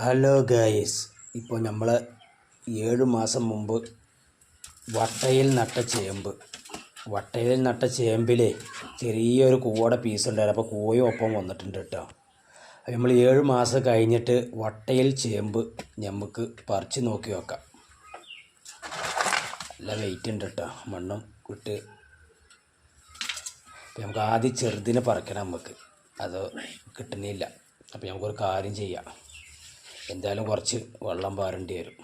Hello guys, ഇപ്പോൾ നമ്മൾ 7 മാസം മുമ്പ് വട്ടയിൽ നട്ട ചേമ്പിലെ ചെറിയൊരു കൂവയുടെ പീസ് ഉണ്ടായിരുന്നു. അപ്പോൾ കൂവയും ഒപ്പം വന്നിട്ടുണ്ട് കേട്ടോ. അപ്പോൾ നമ്മൾ 7 മാസം കഴിഞ്ഞിട്ട് വട്ടയിൽ ചേമ്പ് നമുക്ക് പറിച്ച് നോക്കി നോക്കാം. നല്ല വെയിറ്റ് ഉണ്ട് കേട്ടോ, മണ്ണും വിട്ട്. അപ്പോൾ നമുക്ക് ആദ്യം ചെറുതിനെ പറിക്കണം, അത് കിട്ടുന്നില്ല. അപ്പോൾ നമുക്കൊരു കാര്യം ചെയ്യാം, എന്തായാലും കുറച്ച് വെള്ളം പാരേണ്ടി വരും.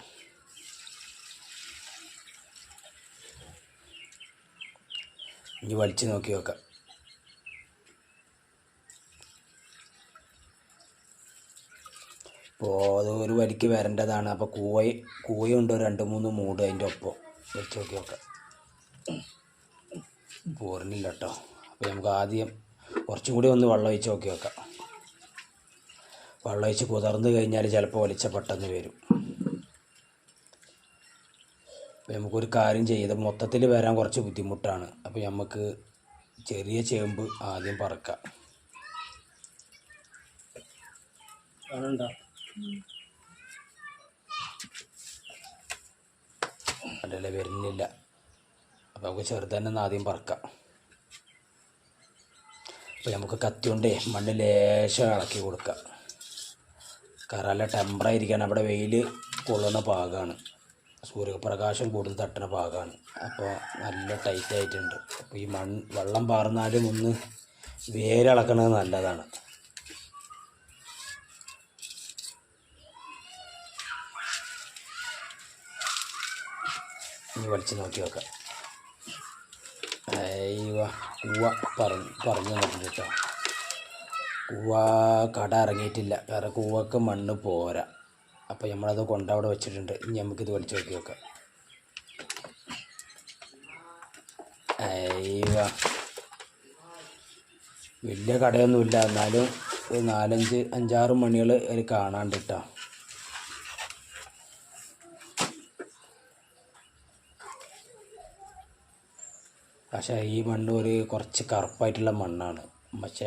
ഇനി വലിച്ച് നോക്കി നോക്കാം. അപ്പോൾ അത് ഒരു വലിക്ക് വരേണ്ടതാണ്. അപ്പോൾ കൂവയുണ്ട് 2-3 മൂട് അതിൻ്റെ ഒപ്പം. വലിച്ച് നോക്കി നോക്കാം. പോരുന്നില്ല കേട്ടോ. അപ്പോൾ നമുക്ക് ആദ്യം കുറച്ചും കൂടി ഒന്ന് വെള്ളം ഒഴിച്ച് നോക്കി നോക്കാം. വെള്ളം ഒഴിച്ച് കുതിർന്ന് കഴിഞ്ഞാൽ ചിലപ്പോൾ വലിച്ച പെട്ടെന്ന് വരും. അപ്പോൾ നമുക്കൊരു കാര്യം ചെയ്ത് മൊത്തത്തിൽ വരാൻ കുറച്ച് ബുദ്ധിമുട്ടാണ്. അപ്പോൾ നമുക്ക് ചെറിയ ചേമ്പ് ആദ്യം പറക്കാം. അതല്ലേ വരുന്നില്ല. അപ്പോൾ നമുക്ക് ചെറുതന്നെ ആദ്യം പറക്കാം. അപ്പോൾ നമുക്ക് കത്തി കൊണ്ടേ മണ്ണ് ലേശം ഇളക്കി കൊടുക്കാം. കാരണം നല്ല ടെമ്പറായിരിക്കണം. അവിടെ വെയിൽ കൊള്ളുന്ന ഭാഗമാണ്, സൂര്യപ്രകാശം കൂടുതൽ തട്ടുന്ന ഭാഗമാണ്. അപ്പോൾ നല്ല ടൈറ്റായിട്ടുണ്ട്. അപ്പോൾ ഈ വെള്ളം പാർന്നാലും ഒന്ന് വേരിളക്കണത് നല്ലതാണ്. ഇനി വലിച്ച് നോക്കി നോക്കാം. കൂവ പറഞ്ഞു നോക്കിയിട്ട് കേട്ടോ. കൂവ കട ഇറങ്ങിയിട്ടില്ല, കാരണം കൂവക്ക് മണ്ണ് പോരാ. അപ്പോൾ നമ്മളത് കൊണ്ടവിടെ വെച്ചിട്ടുണ്ട്. ഇനി നമുക്കിത് വലിച്ച് നോക്കി നോക്കാം. വലിയ കടയൊന്നുമില്ല, എന്നാലും ഒരു 4-5-6 മണികൾ അതിൽ കാണാണ്ട് കേട്ടോ. പക്ഷേ ഈ മണ്ണ് കുറച്ച് കറുപ്പായിട്ടുള്ള മണ്ണാണ്. പക്ഷേ